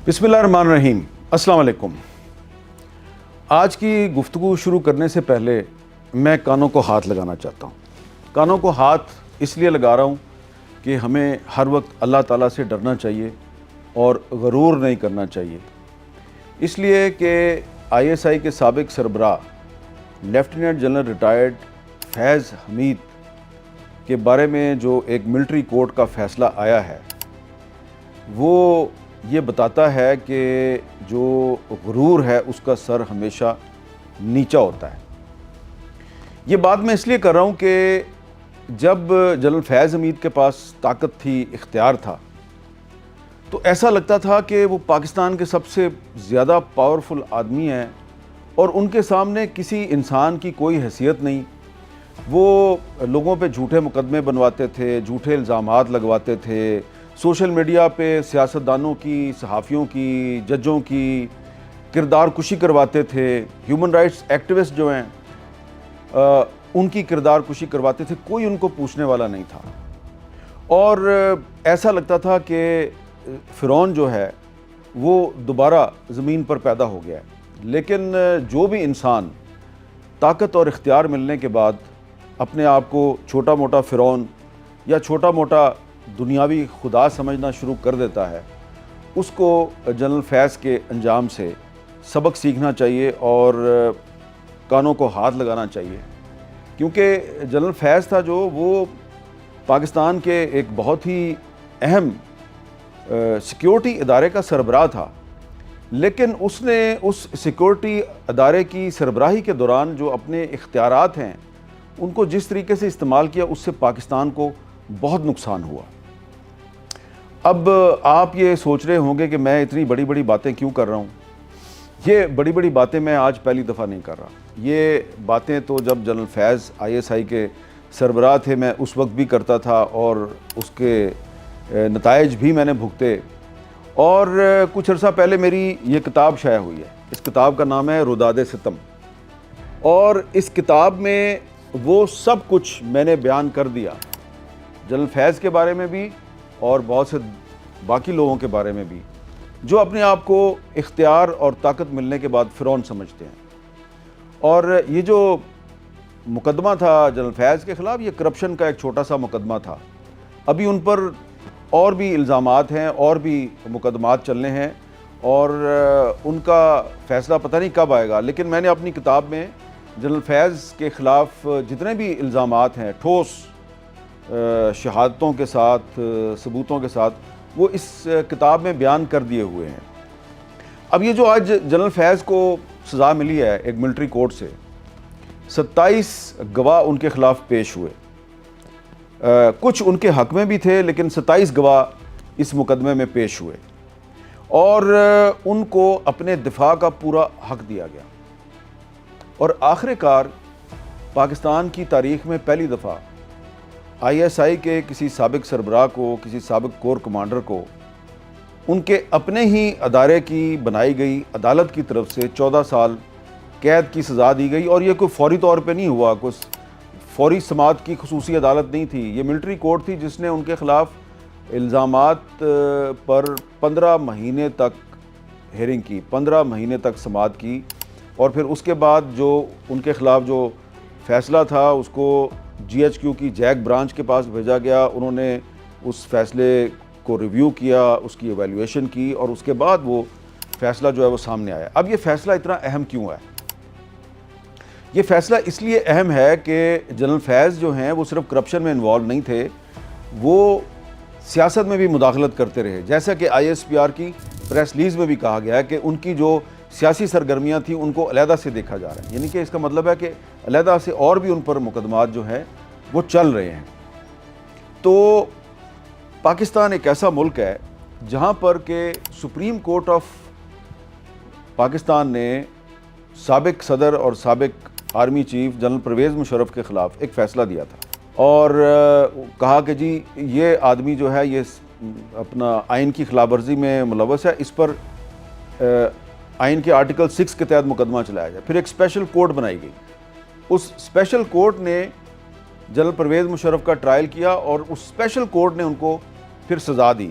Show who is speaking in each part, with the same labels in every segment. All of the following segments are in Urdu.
Speaker 1: بسم اللہ الرحمن الرحیم۔ السلام علیکم۔ آج کی گفتگو شروع کرنے سے پہلے میں کانوں کو ہاتھ لگانا چاہتا ہوں۔ کانوں کو ہاتھ اس لیے لگا رہا ہوں کہ ہمیں ہر وقت اللہ تعالیٰ سے ڈرنا چاہیے اور غرور نہیں کرنا چاہیے، اس لیے کہ ISI کے سابق سربراہ لیفٹیننٹ جنرل ریٹائرڈ فیض حمید کے بارے میں جو ایک ملٹری کورٹ کا فیصلہ آیا ہے وہ یہ بتاتا ہے کہ جو غرور ہے اس کا سر ہمیشہ نیچا ہوتا ہے۔ یہ بات میں اس لیے کر رہا ہوں کہ جب جنرل فیض حمید کے پاس طاقت تھی، اختیار تھا، تو ایسا لگتا تھا کہ وہ پاکستان کے سب سے زیادہ پاورفل آدمی ہیں اور ان کے سامنے کسی انسان کی کوئی حیثیت نہیں۔ وہ لوگوں پہ جھوٹے مقدمے بنواتے تھے، جھوٹے الزامات لگواتے تھے، سوشل میڈیا پہ سیاستدانوں کی، صحافیوں کی، ججوں کی کردار کشی کرواتے تھے، ہیومن رائٹس ایکٹیوسٹ جو ہیں ان کی کردار کشی کرواتے تھے، کوئی ان کو پوچھنے والا نہیں تھا۔ اور ایسا لگتا تھا کہ فرعون جو ہے وہ دوبارہ زمین پر پیدا ہو گیا ہے۔ لیکن جو بھی انسان طاقت اور اختیار ملنے کے بعد اپنے آپ کو چھوٹا موٹا فرعون یا چھوٹا موٹا دنیاوی خدا سمجھنا شروع کر دیتا ہے، اس کو جنرل فیض کے انجام سے سبق سیکھنا چاہیے اور کانوں کو ہاتھ لگانا چاہیے، کیونکہ جنرل فیض تھا جو وہ پاکستان کے ایک بہت ہی اہم سیکیورٹی ادارے کا سربراہ تھا، لیکن اس نے اس سیکیورٹی ادارے کی سربراہی کے دوران جو اپنے اختیارات ہیں ان کو جس طریقے سے استعمال کیا، اس سے پاکستان کو بہت نقصان ہوا۔ اب آپ یہ سوچ رہے ہوں گے کہ میں اتنی بڑی بڑی باتیں کیوں کر رہا ہوں۔ یہ بڑی بڑی باتیں میں آج پہلی دفعہ نہیں کر رہا، یہ باتیں تو جب جنرل فیض ISI کے سربراہ تھے میں اس وقت بھی کرتا تھا اور اس کے نتائج بھی میں نے بھگتے۔ اور کچھ عرصہ پہلے میری یہ کتاب شائع ہوئی ہے، اس کتاب کا نام ہے روداد ستم، اور اس کتاب میں وہ سب کچھ میں نے بیان کر دیا، جنرل فیض کے بارے میں بھی اور بہت سے باقی لوگوں کے بارے میں بھی جو اپنے آپ کو اختیار اور طاقت ملنے کے بعد فرعون سمجھتے ہیں۔ اور یہ جو مقدمہ تھا جنرل فیض کے خلاف، یہ کرپشن کا ایک چھوٹا سا مقدمہ تھا، ابھی ان پر اور بھی الزامات ہیں اور بھی مقدمات چلنے ہیں اور ان کا فیصلہ پتہ نہیں کب آئے گا۔ لیکن میں نے اپنی کتاب میں جنرل فیض کے خلاف جتنے بھی الزامات ہیں ٹھوس شہادتوں کے ساتھ، ثبوتوں کے ساتھ، وہ اس کتاب میں بیان کر دیے ہوئے ہیں۔ اب یہ جو آج جنرل فیض کو سزا ملی ہے ایک ملٹری کورٹ سے، 27 گواہ ان کے خلاف پیش ہوئے، کچھ ان کے حق میں بھی تھے لیکن 27 گواہ اس مقدمے میں پیش ہوئے اور ان کو اپنے دفاع کا پورا حق دیا گیا۔ اور آخر کار پاکستان کی تاریخ میں پہلی دفعہ ISI کے کسی سابق سربراہ کو، کسی سابق کور کمانڈر کو ان کے اپنے ہی ادارے کی بنائی گئی عدالت کی طرف سے 14 سال قید کی سزا دی گئی، اور یہ کوئی فوری طور پہ نہیں ہوا، کوئی فوری سماعت کی خصوصی عدالت نہیں تھی، یہ ملٹری کورٹ تھی جس نے ان کے خلاف الزامات پر 15 مہینے تک ہیئرنگ کی، 15 مہینے تک سماعت کی، اور پھر اس کے بعد جو ان کے خلاف جو فیصلہ تھا اس کو GHQ کی جیک برانچ کے پاس بھیجا گیا، انہوں نے اس فیصلے کو ریویو کیا، اس کی ایویلیویشن کی، اور اس کے بعد وہ فیصلہ جو ہے وہ سامنے آیا۔ اب یہ فیصلہ اتنا اہم کیوں ہے؟ یہ فیصلہ اس لیے اہم ہے کہ جنرل فیض جو ہیں وہ صرف کرپشن میں انوالو نہیں تھے، وہ سیاست میں بھی مداخلت کرتے رہے، جیسا کہ ISPR کی پریس ریلیز میں بھی کہا گیا ہے کہ ان کی جو سیاسی سرگرمیاں تھیں ان کو علیحدہ سے دیکھا جا رہا ہے، یعنی کہ اس کا مطلب ہے کہ علیحدہ سے اور بھی ان پر مقدمات جو ہیں وہ چل رہے ہیں۔ تو پاکستان ایک ایسا ملک ہے جہاں پر کہ سپریم کورٹ آف پاکستان نے سابق صدر اور سابق army chief general Pervez Musharraf کے خلاف ایک فیصلہ دیا تھا اور کہا کہ جی یہ آدمی جو ہے یہ اپنا آئین کی خلاف ورزی میں ملوث ہے، اس پر آئین کے آرٹیکل 6 کے تحت مقدمہ چلایا جائے۔ پھر ایک اسپیشل کورٹ بنائی گئی، اس اسپیشل کورٹ نے جنرل پرویز مشرف کا ٹرائل کیا اور اس اسپیشل کورٹ نے ان کو پھر سزا دی،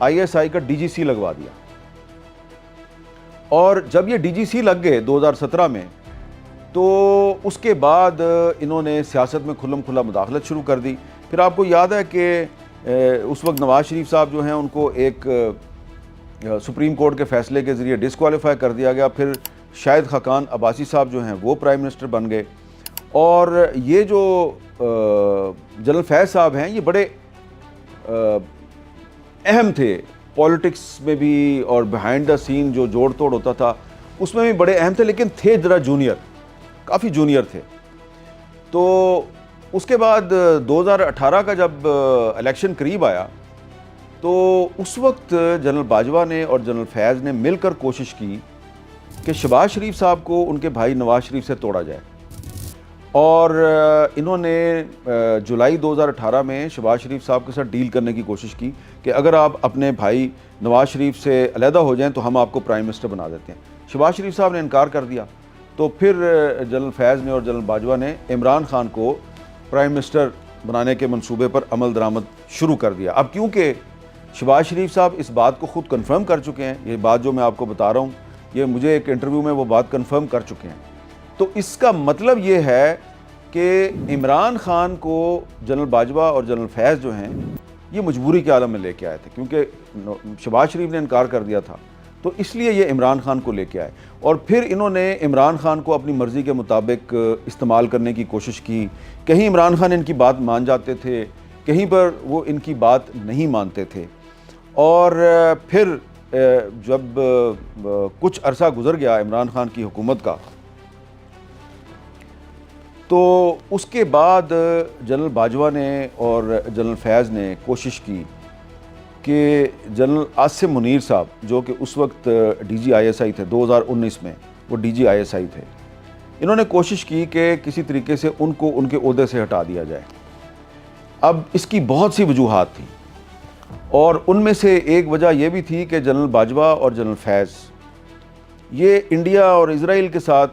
Speaker 1: ISI کا DGC لگوا دیا، اور جب یہ DGC لگ گئے 2017 میں تو اس کے بعد انہوں نے سیاست میں کھلم کھلا مداخلت شروع کر دی۔ پھر آپ کو یاد ہے کہ اس وقت نواز شریف صاحب جو ہیں ان کو ایک سپریم کورٹ کے فیصلے کے ذریعے ڈسکوالیفائی کر دیا گیا، پھر شاہد خاقان عباسی صاحب جو ہیں وہ پرائم منسٹر بن گئے، اور یہ جو جنرل فیض صاحب ہیں یہ بڑے اہم تھے پولیٹکس میں بھی، اور بیہائنڈ دا سین جو جوڑ توڑ ہوتا تھا اس میں بھی بڑے اہم تھے، لیکن تھے ذرا جونیئر، کافی جونیئر تھے۔ تو اس کے بعد 2018 کا جب الیکشن قریب آیا تو اس وقت جنرل باجوہ نے اور جنرل فیض نے مل کر کوشش کی کہ شہباز شریف صاحب کو ان کے بھائی نواز شریف سے توڑا جائے، اور انہوں نے جولائی 2018 میں شہباز شریف صاحب کے ساتھ ڈیل کرنے کی کوشش کی کہ اگر آپ اپنے بھائی نواز شریف سے علیحدہ ہو جائیں تو ہم آپ کو پرائم منسٹر بنا دیتے ہیں۔ شہباز شریف صاحب نے انکار کر دیا، تو پھر جنرل فیض نے اور جنرل باجوہ نے عمران خان کو پرائم منسٹر بنانے کے منصوبے پر عمل درآمد شروع کر دیا۔ اب کیونکہ شہباز شریف صاحب اس بات کو خود کنفرم کر چکے ہیں، یہ بات جو میں آپ کو بتا رہا ہوں یہ مجھے ایک انٹرویو میں وہ بات کنفرم کر چکے ہیں، تو اس کا مطلب یہ ہے کہ عمران خان کو جنرل باجوہ اور جنرل فیض جو ہیں یہ مجبوری کے عالم میں لے کے آئے تھے، کیونکہ شہباز شریف نے انکار کر دیا تھا، تو اس لیے یہ عمران خان کو لے کے آئے، اور پھر انہوں نے عمران خان کو اپنی مرضی کے مطابق استعمال کرنے کی کوشش کی۔ کہیں عمران خان ان کی بات مان جاتے تھے، کہیں پر وہ ان کی بات نہیں مانتے تھے، اور پھر جب کچھ عرصہ گزر گیا عمران خان کی حکومت کا، تو اس کے بعد جنرل باجوہ نے اور جنرل فیض نے کوشش کی کہ جنرل عاصم منیر صاحب جو کہ اس وقت DG ISI تھے، 2019 میں وہ DG ISI تھے، انہوں نے کوشش کی کہ کسی طریقے سے ان کو ان کے عہدے سے ہٹا دیا جائے۔ اب اس کی بہت سی وجوہات تھیں، اور ان میں سے ایک وجہ یہ بھی تھی کہ جنرل باجوہ اور جنرل فیض یہ انڈیا اور اسرائیل کے ساتھ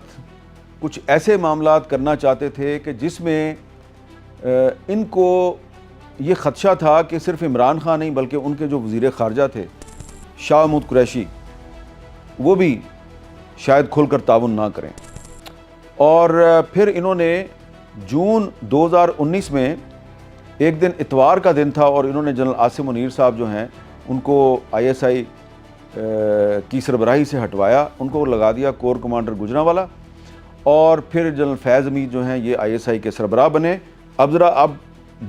Speaker 1: کچھ ایسے معاملات کرنا چاہتے تھے کہ جس میں ان کو یہ خدشہ تھا کہ صرف عمران خان نہیں بلکہ ان کے جو وزیر خارجہ تھے شاہ محمود قریشی وہ بھی شاید کھل کر تعاون نہ کریں، اور پھر انہوں نے جون 2019 میں ایک دن اتوار کا دن تھا، اور انہوں نے جنرل عاصم منیر صاحب جو ہیں ان کو ISI کی سربراہی سے ہٹوایا، ان کو لگا دیا کور کمانڈر گجرانوالا، اور پھر جنرل فیض حمید جو ہیں یہ ISI کے سربراہ بنے۔ اب ذرا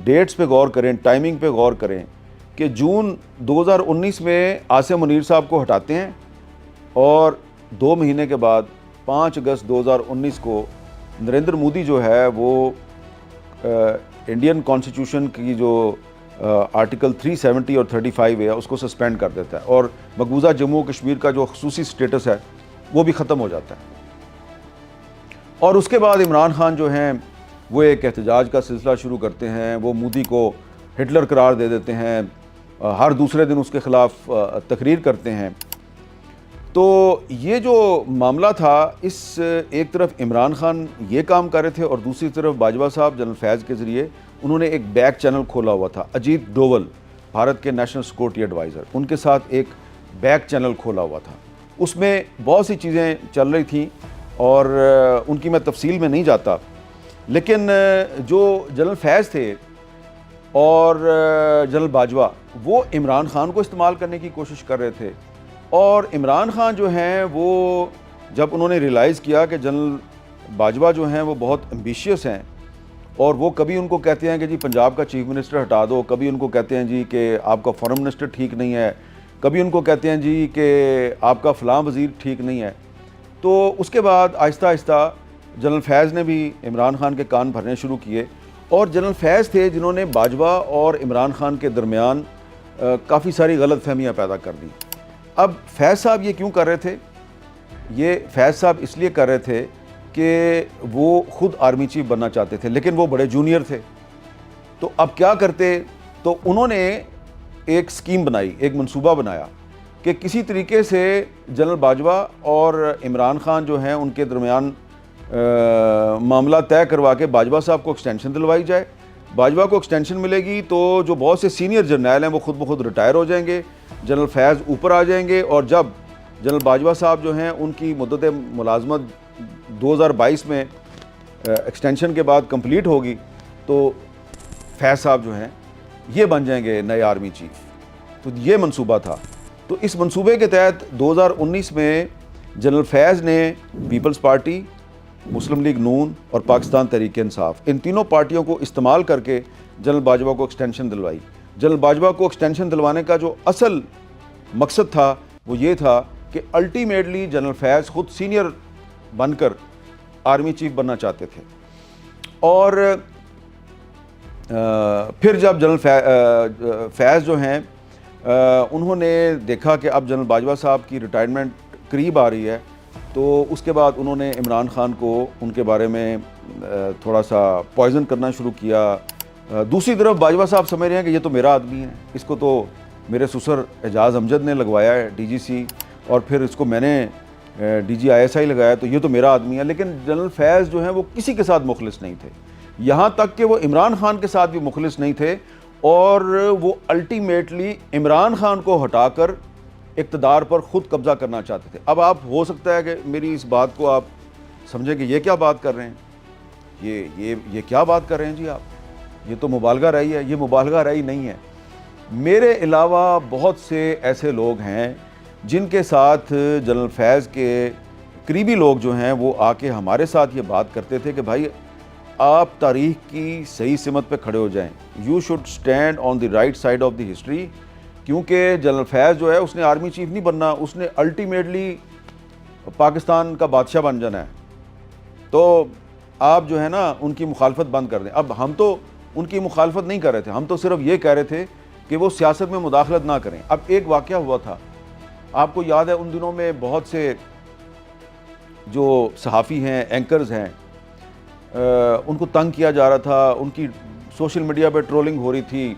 Speaker 1: ڈیٹس پہ غور کریں، ٹائمنگ پہ غور کریں کہ جون 2019 میں عاصم منیر صاحب کو ہٹاتے ہیں، اور 2 مہینے کے بعد 5 اگست 2019 کو نریندر مودی جو ہے وہ انڈین کانسٹیٹیوشن کی جو آرٹیکل 370 اور 35 ہے اس کو سسپینڈ کر دیتا ہے، اور مقبوضہ جموں و کشمیر کا جو خصوصی سٹیٹس ہے وہ بھی ختم ہو جاتا ہے۔ اور اس کے بعد عمران خان جو ہیں وہ ایک احتجاج کا سلسلہ شروع کرتے ہیں، وہ مودی کو ہٹلر قرار دے دیتے ہیں، ہر دوسرے دن اس کے خلاف تقریر کرتے ہیں۔ تو یہ جو معاملہ تھا، اس ایک طرف عمران خان یہ کام کر رہے تھے، اور دوسری طرف باجوہ صاحب جنرل فیض کے ذریعے انہوں نے ایک بیک چینل کھولا ہوا تھا، اجیت ڈوول بھارت کے نیشنل سیکورٹی ایڈوائزر، ان کے ساتھ ایک بیک چینل کھولا ہوا تھا، اس میں بہت سی چیزیں چل رہی تھیں اور ان کی میں تفصیل میں نہیں جاتا، لیکن جو جنرل فیض تھے اور جنرل باجوہ وہ عمران خان کو استعمال کرنے کی کوشش کر رہے تھے، اور عمران خان جو ہیں وہ جب انہوں نے ریلائز کیا کہ جنرل باجوہ جو ہیں وہ بہت ایمبیشیس ہیں، اور وہ کبھی ان کو کہتے ہیں کہ جی پنجاب کا چیف منسٹر ہٹا دو، کبھی ان کو کہتے ہیں جی کہ آپ کا فارن منسٹر ٹھیک نہیں ہے، کبھی ان کو کہتے ہیں جی کہ آپ کا فلاں وزیر ٹھیک نہیں ہے، تو اس کے بعد آہستہ آہستہ جنرل فیض نے بھی عمران خان کے کان بھرنے شروع کیے، اور جنرل فیض تھے جنہوں نے باجوہ اور عمران خان کے درمیان کافی ساری غلط فہمیاں پیدا کر دی۔ اب فیض صاحب یہ کیوں کر رہے تھے؟ یہ فیض صاحب اس لیے کر رہے تھے کہ وہ خود آرمی چیف بننا چاہتے تھے، لیکن وہ بڑے جونیئر تھے، تو اب کیا کرتے؟ تو انہوں نے ایک سکیم بنائی، ایک منصوبہ بنایا کہ کسی طریقے سے جنرل باجوہ اور عمران خان جو ہیں ان کے درمیان معاملہ طے کروا کے باجوہ صاحب کو ایکسٹینشن دلوائی جائے، باجوہ کو ایکسٹینشن ملے گی تو جو بہت سے سینئر جرنیل ہیں وہ خود بخود ریٹائر ہو جائیں گے, جنرل فیض اوپر آ جائیں گے, اور جب جنرل باجوہ صاحب جو ہیں ان کی مدت ملازمت 2022 میں ایکسٹینشن کے بعد کمپلیٹ ہوگی تو فیض صاحب جو ہیں یہ بن جائیں گے نئے آرمی چیف. تو یہ منصوبہ تھا. تو اس منصوبے کے تحت 2019 میں جنرل فیض نے پیپلز پارٹی, مسلم لیگ نون اور پاکستان تحریک انصاف ان تینوں پارٹیوں کو استعمال کر کے جنرل باجوہ کو ایکسٹینشن دلوائی. جنرل باجوہ کو ایکسٹینشن دلوانے کا جو اصل مقصد تھا وہ یہ تھا کہ الٹیمیٹلی جنرل فیض خود سینئر بن کر آرمی چیف بننا چاہتے تھے. اور پھر جب جنرل فیض جو ہیں انہوں نے دیکھا کہ اب جنرل باجوہ صاحب کی ریٹائرمنٹ قریب آ رہی ہے تو اس کے بعد انہوں نے عمران خان کو ان کے بارے میں تھوڑا سا پوائزن کرنا شروع کیا. دوسری طرف باجوہ صاحب سمجھ رہے ہیں کہ یہ تو میرا آدمی ہے, اس کو تو میرے سسر اعجاز امجد نے لگوایا ہے ڈی جی سی, اور پھر اس کو میں نے ڈی جی ISI لگایا, تو یہ تو میرا آدمی ہے. لیکن جنرل فیض جو ہیں وہ کسی کے ساتھ مخلص نہیں تھے, یہاں تک کہ وہ عمران خان کے ساتھ بھی مخلص نہیں تھے, اور وہ الٹیمیٹلی عمران خان کو ہٹا کر اقتدار پر خود قبضہ کرنا چاہتے تھے. اب آپ ہو سکتا ہے کہ میری اس بات کو آپ سمجھیں کہ یہ کیا بات کر رہے ہیں, یہ کیا بات کر رہے ہیں جی آپ, یہ تو مبالغہ رہی ہے. یہ مبالغہ رہی نہیں ہے. میرے علاوہ بہت سے ایسے لوگ ہیں جن کے ساتھ جنرل فیض کے قریبی لوگ جو ہیں وہ آ کے ہمارے ساتھ یہ بات کرتے تھے کہ بھائی آپ تاریخ کی صحیح سمت پہ کھڑے ہو جائیں, you should stand on the right side of the history, کیونکہ جنرل فیض جو ہے اس نے آرمی چیف نہیں بننا, اس نے الٹیمیٹلی پاکستان کا بادشاہ بن جانا ہے. تو آپ جو ہے نا ان کی مخالفت بند کر دیں. اب ہم تو ان کی مخالفت نہیں کر رہے تھے, ہم تو صرف یہ کہہ رہے تھے کہ وہ سیاست میں مداخلت نہ کریں. اب ایک واقعہ ہوا تھا, آپ کو یاد ہے ان دنوں میں بہت سے جو صحافی ہیں, اینکرز ہیں, ان کو تنگ کیا جا رہا تھا, ان کی سوشل میڈیا پہ ٹرولنگ ہو رہی تھی.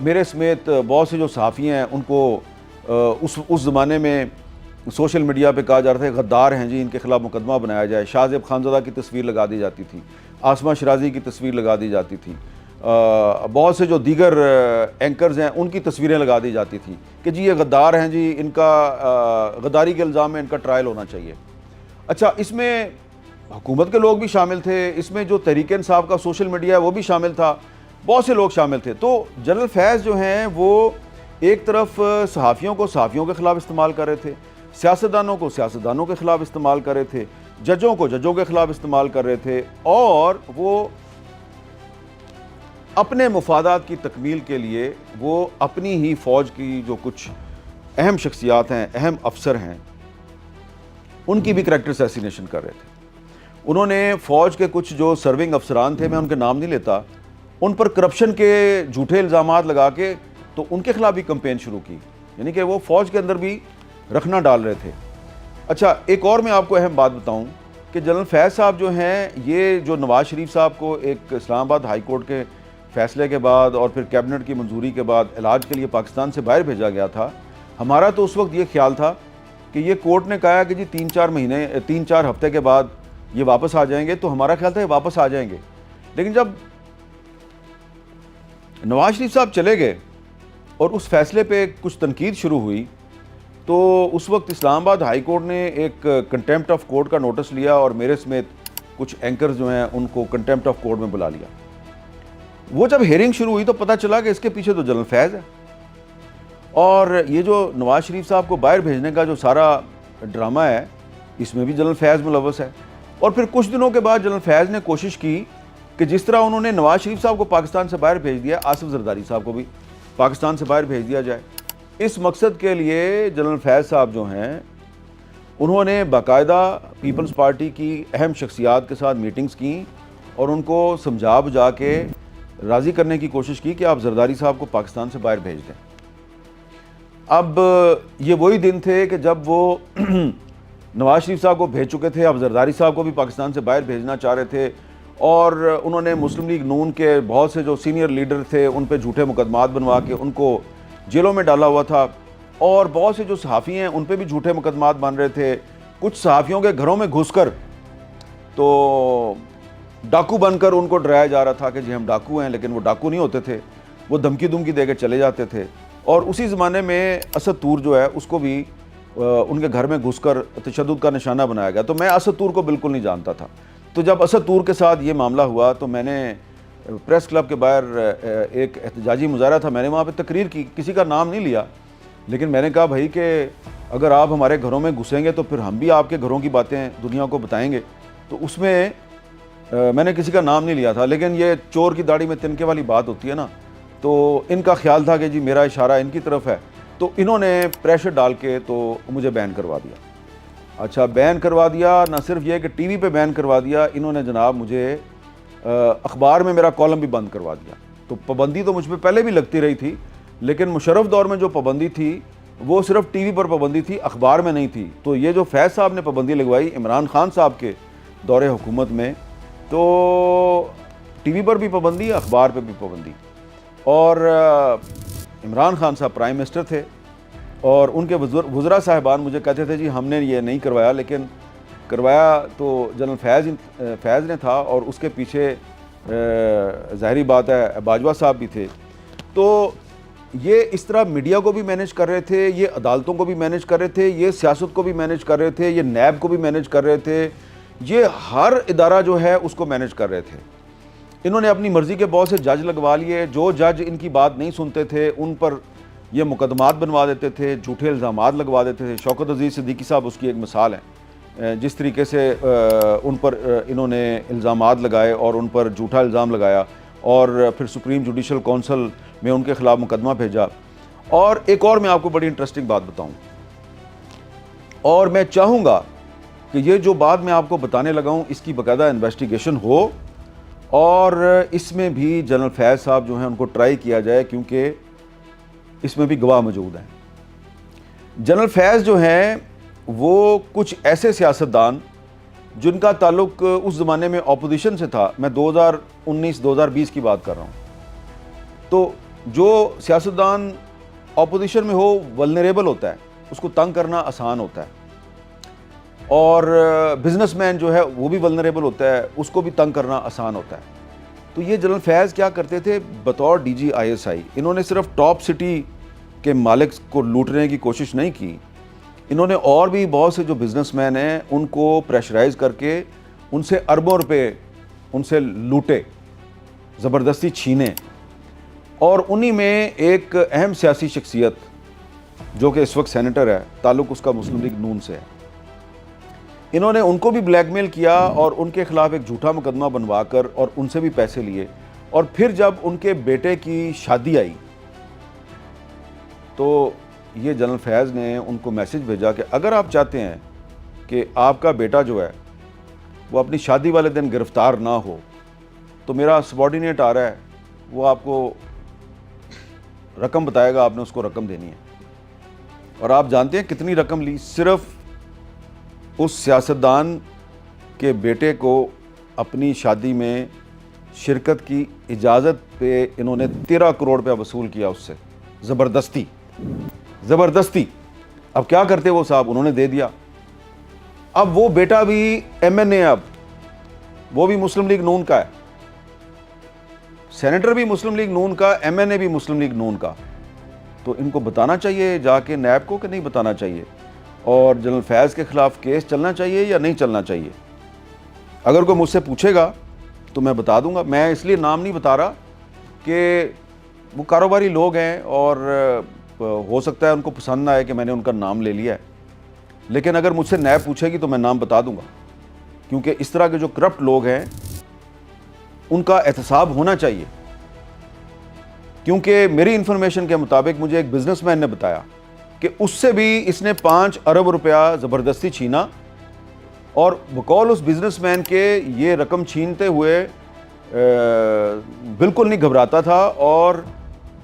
Speaker 1: میرے سمیت بہت سے جو صحافی ہیں ان کو اس زمانے میں سوشل میڈیا پہ کہا جا رہا تھا غدار ہیں جی, ان کے خلاف مقدمہ بنایا جائے. شاہ زیب خانزادہ کی تصویر لگا دی جاتی تھی, آسمہ شرازی کی تصویر لگا دی جاتی تھی, بہت سے جو دیگر اینکرز ہیں ان کی تصویریں لگا دی جاتی تھی کہ جی یہ غدار ہیں جی, ان کا غداری کے الزام میں ان کا ٹرائل ہونا چاہیے. اچھا, اس میں حکومت کے لوگ بھی شامل تھے, اس میں جو تحریک انصاف کا سوشل میڈیا ہے وہ بھی شامل تھا, بہت سے لوگ شامل تھے. تو جنرل فیض جو ہیں وہ ایک طرف صحافیوں کو صحافیوں کے خلاف استعمال کر رہے تھے, سیاستدانوں کو سیاستدانوں کے خلاف استعمال کر رہے تھے, ججوں کو ججوں کے خلاف استعمال کر رہے تھے, اور وہ اپنے مفادات کی تکمیل کے لیے وہ اپنی ہی فوج کی جو کچھ اہم شخصیات ہیں, اہم افسر ہیں, ان کی بھی کریکٹر اسیسینیشن کر رہے تھے. انہوں نے فوج کے کچھ جو سرونگ افسران تھے, میں ان کے نام نہیں لیتا, ان پر کرپشن کے جھوٹے الزامات لگا کے تو ان کے خلاف بھی کمپین شروع کی, یعنی کہ وہ فوج کے اندر بھی رکھنا ڈال رہے تھے. اچھا, ایک اور میں آپ کو اہم بات بتاؤں کہ جنرل فیض صاحب جو ہیں, یہ جو نواز شریف صاحب کو ایک اسلام آباد ہائی کورٹ کے فیصلے کے بعد اور پھر کیبنٹ کی منظوری کے بعد علاج کے لیے پاکستان سے باہر بھیجا گیا تھا, ہمارا تو اس وقت یہ خیال تھا کہ یہ کورٹ نے کہا کہ جی 3-4 ہفتے کے بعد یہ واپس آ جائیں گے, تو ہمارا خیال تھا یہ واپس آ جائیں گے. لیکن جب نواز شریف صاحب چلے گئے اور اس فیصلے پہ کچھ تنقید شروع ہوئی, تو اس وقت اسلام آباد ہائی کورٹ نے ایک کنٹیمپٹ آف کورٹ کا نوٹس لیا اور میرے سمیت کچھ اینکرز جو ہیں ان کو کنٹیمپٹ آف کورٹ میں بلا لیا. وہ جب ہیئرنگ شروع ہوئی تو پتہ چلا کہ اس کے پیچھے تو جنرل فیض ہے, اور یہ جو نواز شریف صاحب کو باہر بھیجنے کا جو سارا ڈرامہ ہے اس میں بھی جنرل فیض ملوث ہے. اور پھر کچھ دنوں کے بعد جنرل فیض نے کوشش کی کہ جس طرح انہوں نے نواز شریف صاحب کو پاکستان سے باہر بھیج دیا, آصف زرداری صاحب کو بھی پاکستان سے باہر بھیج دیا جائے. اس مقصد کے لیے جنرل فیض صاحب جو ہیں انہوں نے باقاعدہ پیپلز پارٹی کی اہم شخصیات کے ساتھ میٹنگز کیں اور ان کو سمجھا بجھا کے راضی کرنے کی کوشش کی کہ آپ زرداری صاحب کو پاکستان سے باہر بھیج دیں. اب یہ وہی دن تھے کہ جب وہ نواز شریف صاحب کو بھیج چکے تھے, اب زرداری صاحب کو بھی پاکستان سے باہر بھیجنا چاہ رہے تھے, اور انہوں نے مسلم لیگ نون کے بہت سے جو سینئر لیڈر تھے ان پہ جھوٹے مقدمات بنوا کے ان کو جیلوں میں ڈالا ہوا تھا, اور بہت سے جو صحافی ہیں ان پہ بھی جھوٹے مقدمات بن رہے تھے. کچھ صحافیوں کے گھروں میں گھس کر تو ڈاکو بن کر ان کو ڈرایا جا رہا تھا کہ جی ہم ڈاکو ہیں، لیکن وہ ڈاکو نہیں ہوتے تھے، وہ دھمکی دے کے چلے جاتے تھے. اور اسی زمانے میں اسد طور جو ہے اس کو بھی ان کے گھر میں گھس کر تشدد کا نشانہ بنایا گیا. تو میں اسد طور کو بالکل نہیں جانتا تھا. تو جب اسد طور کے ساتھ یہ معاملہ ہوا تو میں نے پریس کلب کے باہر ایک احتجاجی مظاہرہ تھا، میں نے وہاں پہ تقریر کی، کسی کا نام نہیں لیا، لیکن میں نے کہا بھائی کہ اگر آپ ہمارے گھروں میں گھسیں گے تو پھر ہم بھی آپ کے گھروں کی باتیں دنیا کو بتائیں گے. تو اس میں میں نے کسی کا نام نہیں لیا تھا، لیکن یہ چور کی داڑھی میں تنکے والی بات ہوتی ہے نا، تو ان کا خیال تھا کہ جی میرا اشارہ ان کی طرف ہے، تو انہوں نے پریشر ڈال کے تو مجھے بین کروا دیا. اچھا بین کروا دیا، نہ صرف یہ کہ ٹی وی پہ بین کروا دیا، انہوں نے جناب مجھے اخبار میں میرا کالم بھی بند کروا دیا. تو پابندی تو مجھ پہ پہلے بھی لگتی رہی تھی، لیکن مشرف دور میں جو پابندی تھی وہ صرف ٹی وی پر پابندی تھی، اخبار میں نہیں تھی. تو یہ جو فیض صاحب نے پابندی لگوائی عمران خان صاحب کے دور حکومت میں، تو ٹی وی پر بھی پابندی، اخبار پہ بھی پابندی. اور عمران خان صاحب پرائم منسٹر تھے اور ان کے وزراء صاحبان مجھے کہتے تھے جی ہم نے یہ نہیں کروایا، لیکن کروایا تو جنرل فیض نے تھا، اور اس کے پیچھے ظاہری بات ہے باجوہ صاحب بھی تھے. تو یہ اس طرح میڈیا کو بھی مینیج کر رہے تھے، یہ عدالتوں کو بھی مینیج کر رہے تھے، یہ سیاست کو بھی مینیج کر رہے تھے، یہ نیب کو بھی مینیج کر رہے تھے، یہ ہر ادارہ جو ہے اس کو مینیج کر رہے تھے. انہوں نے اپنی مرضی کے بہت سے جج لگوا لیے، جو جج ان کی بات نہیں سنتے تھے ان پر یہ مقدمات بنوا دیتے تھے، جھوٹے الزامات لگوا دیتے تھے. شوکت عزیز صدیقی صاحب اس کی ایک مثال ہیں، جس طریقے سے ان پر انہوں نے الزامات لگائے اور ان پر جھوٹا الزام لگایا، اور پھر سپریم جوڈیشل کونسل میں ان کے خلاف مقدمہ بھیجا. اور ایک اور میں آپ کو بڑی انٹرسٹنگ بات بتاؤں، اور میں چاہوں گا کہ یہ جو بات میں آپ کو بتانے لگا ہوں اس کی باقاعدہ انویسٹیگیشن ہو، اور اس میں بھی جنرل فیض صاحب جو ہیں ان کو ٹرائی کیا جائے، کیونکہ اس میں بھی گواہ موجود ہیں. جنرل فیض جو ہیں وہ کچھ ایسے سیاستدان جن کا تعلق اس زمانے میں اپوزیشن سے تھا، میں 2019-2020 کی بات کر رہا ہوں. تو جو سیاستدان اپوزیشن میں ہو ولنریبل ہوتا ہے، اس کو تنگ کرنا آسان ہوتا ہے، اور بزنس مین جو ہے وہ بھی ولنریبل ہوتا ہے، اس کو بھی تنگ کرنا آسان ہوتا ہے. تو یہ جنرل فیض کیا کرتے تھے، بطور D G I S I انہوں نے صرف ٹاپ سٹی کے مالک کو لوٹنے کی کوشش نہیں کی، انہوں نے اور بھی بہت سے جو بزنس مین ہیں ان کو پریشرائز کر کے ان سے اربوں روپے ان سے لوٹے، زبردستی چھینے. اور انہی میں ایک اہم سیاسی شخصیت جو کہ اس وقت سینیٹر ہے، تعلق اس کا مسلم لیگ نون سے ہے، انہوں نے ان کو بھی بلیک میل کیا اور ان کے خلاف ایک جھوٹا مقدمہ بنوا کر اور ان سے بھی پیسے لیے. اور پھر جب ان کے بیٹے کی شادی آئی تو یہ جنرل فیض نے ان کو میسج بھیجا کہ اگر آپ چاہتے ہیں کہ آپ کا بیٹا جو ہے وہ اپنی شادی والے دن گرفتار نہ ہو، تو میرا سبارڈینیٹ آ رہا ہے، وہ آپ کو رقم بتائے گا، آپ نے اس کو رقم دینی ہے. اور آپ جانتے ہیں کتنی رقم لی؟ صرف اس سیاستدان کے بیٹے کو اپنی شادی میں شرکت کی اجازت پہ انہوں نے 13 کروڑ روپیہ وصول کیا اس سے، زبردستی. اب کیا کرتے وہ صاحب، انہوں نے دے دیا. اب وہ بیٹا بھی ایم این اے، اب وہ بھی مسلم لیگ نون کا ہے، سینیٹر بھی مسلم لیگ نون کا، ایم این اے بھی مسلم لیگ نون کا. تو ان کو بتانا چاہیے جا کے نیب کو کہ نہیں بتانا چاہیے، اور جنرل فیض کے خلاف کیس چلنا چاہیے یا نہیں چلنا چاہیے؟ اگر کوئی مجھ سے پوچھے گا تو میں بتا دوں گا. میں اس لیے نام نہیں بتا رہا کہ وہ کاروباری لوگ ہیں اور ہو سکتا ہے ان کو پسند نہ آئے کہ میں نے ان کا نام لے لیا ہے، لیکن اگر مجھ سے نیب پوچھے گی تو میں نام بتا دوں گا، کیونکہ اس طرح کے جو کرپٹ لوگ ہیں ان کا احتساب ہونا چاہیے. کیونکہ میری انفارمیشن کے مطابق مجھے ایک بزنس مین نے بتایا کہ اس سے بھی اس نے 5 ارب روپیہ زبردستی چھینا، اور بقول اس بزنس مین کے یہ رقم چھینتے ہوئے بالکل نہیں گھبراتا تھا، اور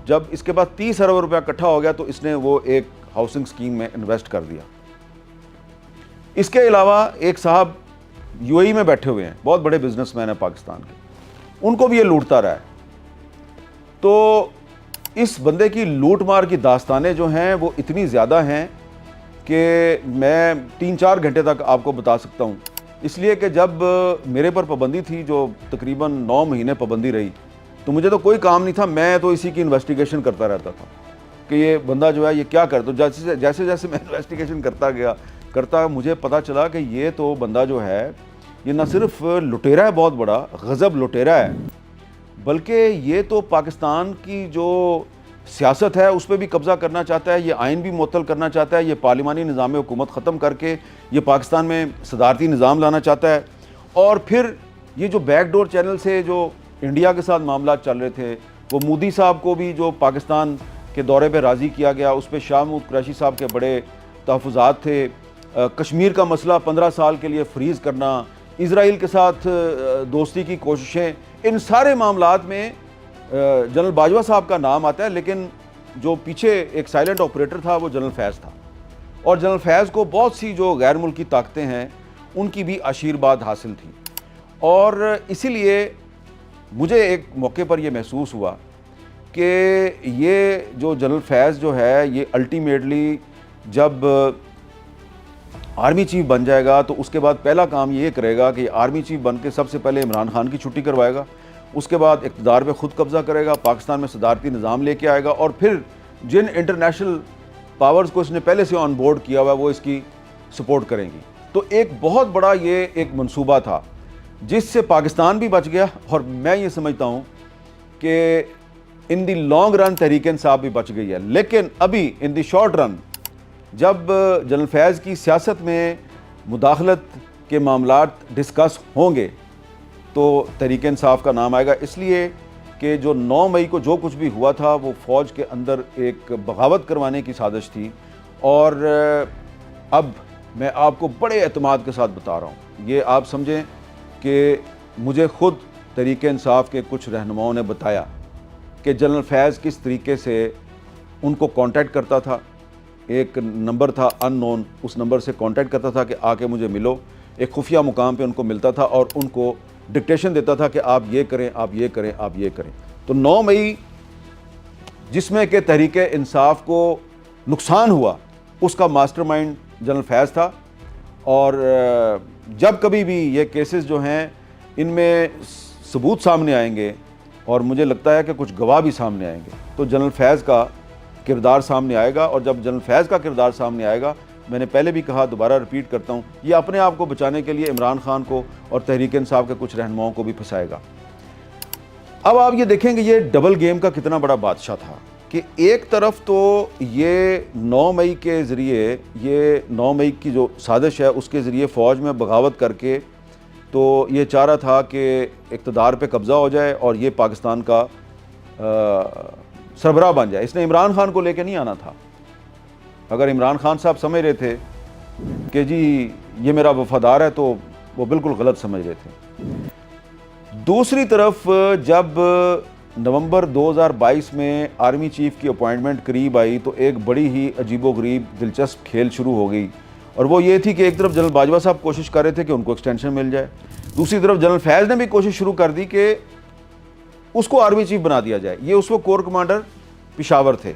Speaker 1: جب اس کے بعد 30 ارب روپیہ اکٹھا ہو گیا تو اس نے وہ ایک ہاؤسنگ سکیم میں انویسٹ کر دیا. اس کے علاوہ ایک صاحب یو اے ای میں بیٹھے ہوئے ہیں، بہت بڑے بزنس مین ہیں پاکستان کے، ان کو بھی یہ لوٹتا رہا ہے. تو اس بندے کی لوٹ مار کی داستانیں جو ہیں وہ اتنی زیادہ ہیں کہ میں 3-4 گھنٹے تک آپ کو بتا سکتا ہوں اس لیے کہ جب میرے پر پابندی تھی جو تقریباً 9 مہینے پابندی رہی تو مجھے تو کوئی کام نہیں تھا, میں تو اسی کی انویسٹیگیشن کرتا رہتا تھا کہ یہ بندہ جو ہے یہ کیا کرتا. جیسے جیسے میں انویسٹیگیشن کرتا مجھے پتہ چلا کہ یہ تو بندہ جو ہے یہ نہ صرف لٹیرا ہے, بہت بڑا غضب لٹیرا ہے, بلکہ یہ تو پاکستان کی جو سیاست ہے اس پہ بھی قبضہ کرنا چاہتا ہے, یہ آئین بھی معطل کرنا چاہتا ہے, یہ پارلیمانی نظام حکومت ختم کر کے یہ پاکستان میں صدارتی نظام لانا چاہتا ہے. اور پھر یہ جو بیک ڈور چینل سے جو انڈیا کے ساتھ معاملات چل رہے تھے, وہ مودی صاحب کو بھی جو پاکستان کے دورے پہ راضی کیا گیا, اس پہ شاہ محمود قریشی صاحب کے بڑے تحفظات تھے. کشمیر کا مسئلہ 15 سال کے لیے فریز کرنا, اسرائیل کے ساتھ دوستی کی کوششیں, ان سارے معاملات میں جنرل باجوہ صاحب کا نام آتا ہے, لیکن جو پیچھے ایک سائلنٹ آپریٹر تھا وہ جنرل فیض تھا. اور جنرل فیض کو بہت سی جو غیر ملکی طاقتیں ہیں ان کی بھی آشیرواد حاصل تھی. اور اسی لیے مجھے ایک موقع پر یہ محسوس ہوا کہ یہ جو جنرل فیض جو ہے یہ الٹیمیٹلی جب آرمی چیف بن جائے گا تو اس کے بعد پہلا کام یہ کرے گا کہ یہ آرمی چیف بن کے سب سے پہلے عمران خان کی چھٹی کروائے گا, اس کے بعد اقتدار پہ خود قبضہ کرے گا, پاکستان میں صدارتی نظام لے کے آئے گا, اور پھر جن انٹرنیشنل پاورز کو اس نے پہلے سے آن بورڈ کیا ہوا ہے وہ اس کی سپورٹ کریں گی. تو ایک بہت بڑا یہ ایک منصوبہ تھا جس سے پاکستان بھی بچ گیا, اور میں یہ سمجھتا ہوں کہ ان the long run Tehreek Insaf بھی بچ گئی ہے. لیکن ابھی ان دی شارٹ رن جب جنرل فیض کی سیاست میں مداخلت کے معاملات ڈسکس ہوں گے تو تحریک انصاف کا نام آئے گا, اس لیے کہ جو 9 مئی کو جو کچھ بھی ہوا تھا وہ فوج کے اندر ایک بغاوت کروانے کی سازش تھی. اور اب میں آپ کو بڑے اعتماد کے ساتھ بتا رہا ہوں, یہ آپ سمجھیں کہ مجھے خود تحریک انصاف کے کچھ رہنماؤں نے بتایا کہ جنرل فیض کس طریقے سے ان کو کانٹیکٹ کرتا تھا. ایک نمبر تھا ان نون, اس نمبر سے کانٹیکٹ کرتا تھا کہ آ کے مجھے ملو, ایک خفیہ مقام پہ ان کو ملتا تھا اور ان کو ڈکٹیشن دیتا تھا کہ آپ یہ کریں, آپ یہ کریں, آپ یہ کریں. تو 9 مئی جس میں کہ تحریک انصاف کو نقصان ہوا اس کا ماسٹر مائنڈ جنرل فیض تھا. اور جب کبھی بھی یہ کیسز جو ہیں ان میں ثبوت سامنے آئیں گے, اور مجھے لگتا ہے کہ کچھ گواہ بھی سامنے آئیں گے, تو جنرل فیض کا کردار سامنے آئے گا. اور جب جنرل فیض کا کردار سامنے آئے گا, میں نے پہلے بھی کہا, دوبارہ ریپیٹ کرتا ہوں, یہ اپنے آپ کو بچانے کے لیے عمران خان کو اور تحریک انصاف کے کچھ رہنماؤں کو بھی پھنسائے گا. اب آپ یہ دیکھیں کہ یہ ڈبل گیم کا کتنا بڑا بادشاہ تھا کہ ایک طرف تو یہ 9 مئی کے ذریعے, یہ 9 مئی کی جو سازش ہے اس کے ذریعے فوج میں بغاوت کر کے تو یہ چاہ رہا تھا کہ اقتدار پہ قبضہ ہو جائے اور یہ پاکستان کا سربراہ بن جائے. اس نے عمران خان کو لے کے نہیں آنا تھا. اگر عمران خان صاحب سمجھ رہے تھے کہ جی یہ میرا وفادار ہے تو وہ بالکل غلط سمجھ رہے تھے. دوسری طرف جب نومبر 2022 میں آرمی چیف کی اپوائنٹمنٹ قریب آئی تو ایک بڑی ہی عجیب و غریب دلچسپ کھیل شروع ہو گئی, اور وہ یہ تھی کہ ایک طرف جنرل باجوہ صاحب کوشش کر رہے تھے کہ ان کو ایکسٹینشن مل جائے, دوسری طرف جنرل فیض نے بھی کوشش شروع کر دی کہ اس کو آرمی چیف بنا دیا جائے. یہ اس وقت کور کمانڈر پشاور تھے.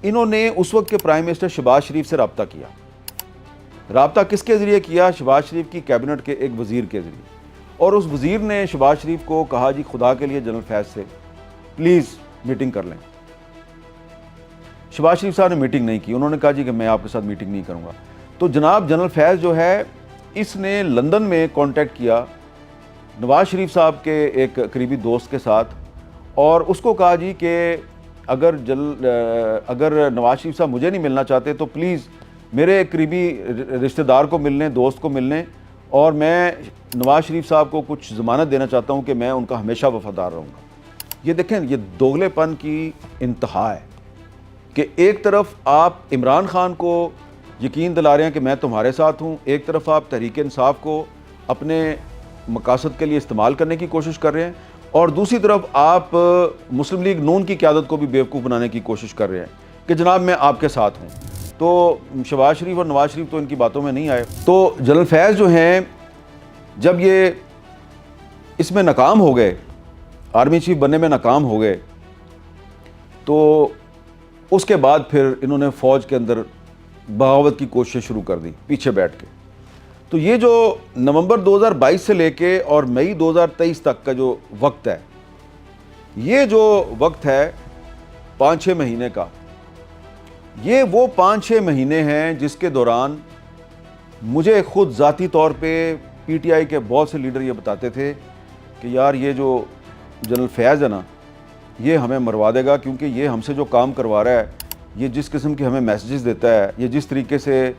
Speaker 1: انہوں نے اس وقت کے پرائم منسٹر شہباز شریف سے رابطہ کیا. رابطہ کس کے ذریعے کیا؟ شہباز شریف کی کیبنٹ کے ایک وزیر کے ذریعے. اور اس وزیر نے شہباز شریف کو کہا جی خدا کے لیے جنرل فیض سے پلیز میٹنگ کر لیں. شہباز شریف صاحب نے میٹنگ نہیں کی. انہوں نے کہا جی کہ میں آپ کے ساتھ میٹنگ نہیں کروں گا. تو جناب جنرل فیض جو ہے اس نے لندن میں کانٹیکٹ کیا نواز شریف صاحب کے ایک قریبی دوست کے ساتھ, اور اس کو کہا جی کہ اگر نواز شریف صاحب مجھے نہیں ملنا چاہتے تو پلیز میرے ایک قریبی رشتہ دار کو ملنے, دوست کو ملنے, اور میں نواز شریف صاحب کو کچھ ضمانت دینا چاہتا ہوں کہ میں ان کا ہمیشہ وفادار رہوں گا. یہ دیکھیں یہ دوغلے پن کی انتہا ہے کہ ایک طرف آپ عمران خان کو یقین دلا رہے ہیں کہ میں تمہارے ساتھ ہوں, ایک طرف آپ تحریک انصاف کو اپنے مقاصد کے لیے استعمال کرنے کی کوشش کر رہے ہیں, اور دوسری طرف آپ مسلم لیگ نون کی قیادت کو بھی بیوقوف بنانے کی کوشش کر رہے ہیں کہ جناب میں آپ کے ساتھ ہوں. تو شہباز شریف اور نواز شریف تو ان کی باتوں میں نہیں آئے. تو جنرل فیض جو ہیں جب یہ اس میں ناکام ہو گئے, آرمی چیف بننے میں ناکام ہو گئے, تو اس کے بعد پھر انہوں نے فوج کے اندر بغاوت کی کوشش شروع کر دی پیچھے بیٹھ کے. تو یہ جو نومبر 2022 سے لے کے اور مئی 2023 تک کا جو وقت ہے، یہ جو وقت ہے 5-6 مہینے کا، یہ وہ 5-6 مہینے ہیں جس کے دوران مجھے خود ذاتی طور پہ پی ٹی آئی کے بہت سے لیڈر یہ بتاتے تھے کہ یار یہ جو جنرل فیاض ہے نا، یہ ہمیں مروا دے گا، کیونکہ یہ ہم سے جو کام کروا رہا ہے، یہ جس قسم کے ہمیں میسیجز دیتا ہے، یہ جس طریقے سے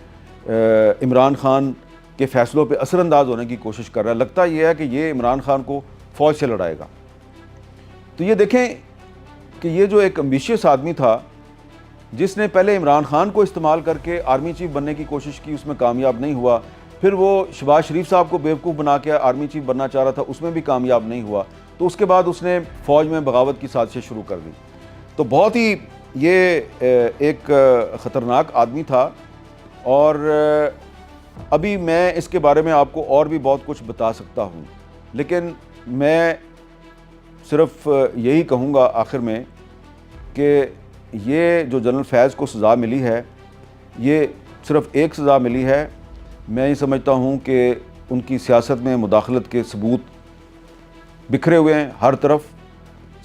Speaker 1: عمران خان کے فیصلوں پہ اثر انداز ہونے کی کوشش کر رہا ہے، لگتا یہ ہے کہ یہ عمران خان کو فوج سے لڑائے گا۔ تو یہ دیکھیں کہ یہ جو ایک ایمبیشیس آدمی تھا، جس نے پہلے عمران خان کو استعمال کر کے آرمی چیف بننے کی کوشش کی، اس میں کامیاب نہیں ہوا، پھر وہ شہباز شریف صاحب کو بیوقوف بنا کے آرمی چیف بننا چاہ رہا تھا، اس میں بھی کامیاب نہیں ہوا، تو اس کے بعد اس نے فوج میں بغاوت کی سازشیں شروع کر دی۔ تو بہت ہی یہ ایک خطرناک آدمی تھا، اور ابھی میں اس کے بارے میں آپ کو اور بھی بہت کچھ بتا سکتا ہوں، لیکن میں صرف یہی کہوں گا آخر میں کہ یہ جو جنرل فیاض کو سزا ملی ہے، یہ صرف ایک سزا ملی ہے۔ میں یہ سمجھتا ہوں کہ ان کی سیاست میں مداخلت کے ثبوت بکھرے ہوئے ہیں ہر طرف۔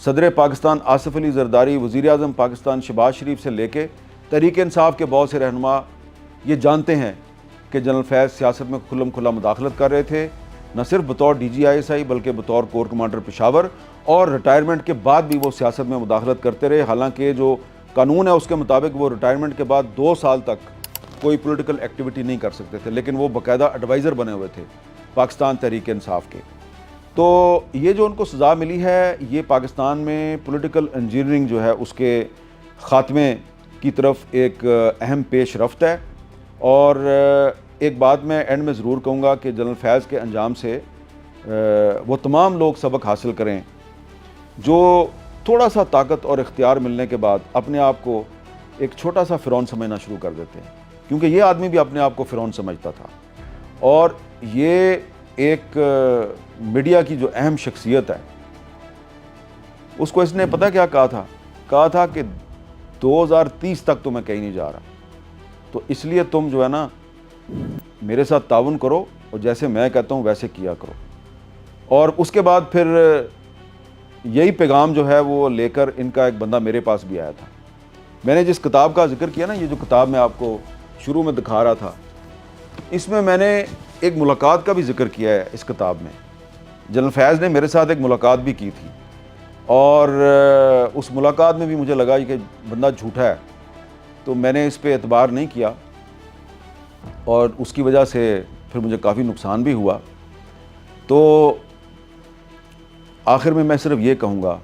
Speaker 1: صدر پاکستان آصف علی زرداری، وزیر اعظم پاکستان شہباز شریف سے لے کے تحریک انصاف کے بہت سے رہنما یہ جانتے ہیں کہ جنرل فیاض سیاست میں کھلم کھلا مداخلت کر رہے تھے، نہ صرف بطور ڈی جی ISI بلکہ بطور کور کمانڈر پشاور، اور ریٹائرمنٹ کے بعد بھی وہ سیاست میں مداخلت کرتے رہے۔ حالانکہ جو قانون ہے اس کے مطابق وہ ریٹائرمنٹ کے بعد 2 سال تک کوئی پولیٹیکل ایکٹیویٹی نہیں کر سکتے تھے، لیکن وہ باقاعدہ ایڈوائزر بنے ہوئے تھے پاکستان تحریک انصاف کے۔ تو یہ جو ان کو سزا ملی ہے، یہ پاکستان میں پولیٹیکل انجینئرنگ جو ہے اس کے خاتمے کی طرف ایک اہم پیش رفت ہے۔ اور ایک بات میں اینڈ میں ضرور کہوں گا کہ جنرل فیاض کے انجام سے وہ تمام لوگ سبق حاصل کریں جو تھوڑا سا طاقت اور اختیار ملنے کے بعد اپنے آپ کو ایک چھوٹا سا فرعون سمجھنا شروع کر دیتے ہیں، کیونکہ یہ آدمی بھی اپنے آپ کو فرعون سمجھتا تھا۔ اور یہ ایک میڈیا کی جو اہم شخصیت ہے، اس کو اس نے پتہ کیا کہا تھا کہ 2030 تک تو میں کہیں نہیں جا رہا، تو اس لیے تم جو ہے نا میرے ساتھ تعاون کرو اور جیسے میں کہتا ہوں ویسے کیا کرو۔ اور اس کے بعد پھر یہی پیغام جو ہے وہ لے کر ان کا ایک بندہ میرے پاس بھی آیا تھا۔ میں نے جس کتاب کا ذکر کیا نا، یہ جو کتاب میں آپ کو شروع میں دکھا رہا تھا، اس میں نے ایک ملاقات کا بھی ذکر کیا ہے۔ اس کتاب میں جنرل فیاض نے میرے ساتھ ایک ملاقات بھی کی تھی، اور اس ملاقات میں بھی مجھے لگا کہ بندہ جھوٹا ہے، تو میں نے اس پہ اعتبار نہیں کیا، اور اس کی وجہ سے پھر مجھے کافی نقصان بھی ہوا۔ تو آخر میں صرف یہ کہوں گا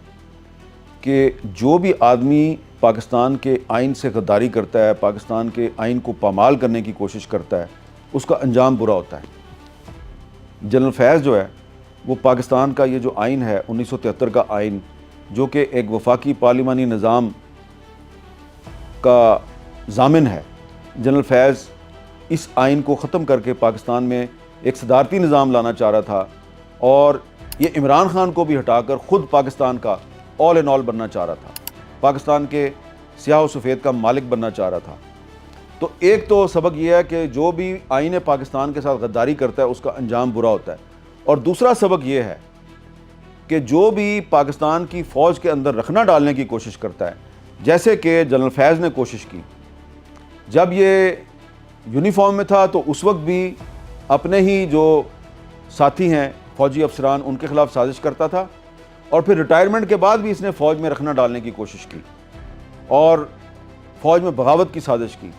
Speaker 1: کہ جو بھی آدمی پاکستان کے آئین سے غداری کرتا ہے، پاکستان کے آئین کو پامال کرنے کی کوشش کرتا ہے، اس کا انجام برا ہوتا ہے۔ جنرل فیاض جو ہے وہ پاکستان کا یہ جو آئین ہے 1973 کا آئین، جو کہ ایک وفاقی پارلیمانی نظام کا ضامن ہے، جنرل فیاض اس آئین کو ختم کر کے پاکستان میں ایک صدارتی نظام لانا چاہ رہا تھا، اور یہ عمران خان کو بھی ہٹا کر خود پاکستان کا آل ان آل بننا چاہ رہا تھا، پاکستان کے سیاہ و سفید کا مالک بننا چاہ رہا تھا۔ تو ایک تو سبق یہ ہے کہ جو بھی آئین پاکستان کے ساتھ غداری کرتا ہے اس کا انجام برا ہوتا ہے، اور دوسرا سبق یہ ہے کہ جو بھی پاکستان کی فوج کے اندر رخنہ ڈالنے کی کوشش کرتا ہے، جیسے کہ جنرل فیاض نے کوشش کی، جب یہ یونیفارم میں تھا تو اس وقت بھی اپنے ہی جو ساتھی ہیں فوجی افسران ان کے خلاف سازش کرتا تھا، اور پھر ریٹائرمنٹ کے بعد بھی اس نے فوج میں رخنہ ڈالنے کی کوشش کی اور فوج میں بغاوت کی سازش کی۔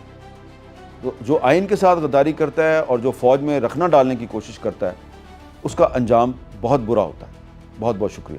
Speaker 1: جو آئین کے ساتھ غداری کرتا ہے اور جو فوج میں رخنہ ڈالنے کی کوشش کرتا ہے، اس کا انجام بہت برا ہوتا ہے۔ بہت بہت شکریہ۔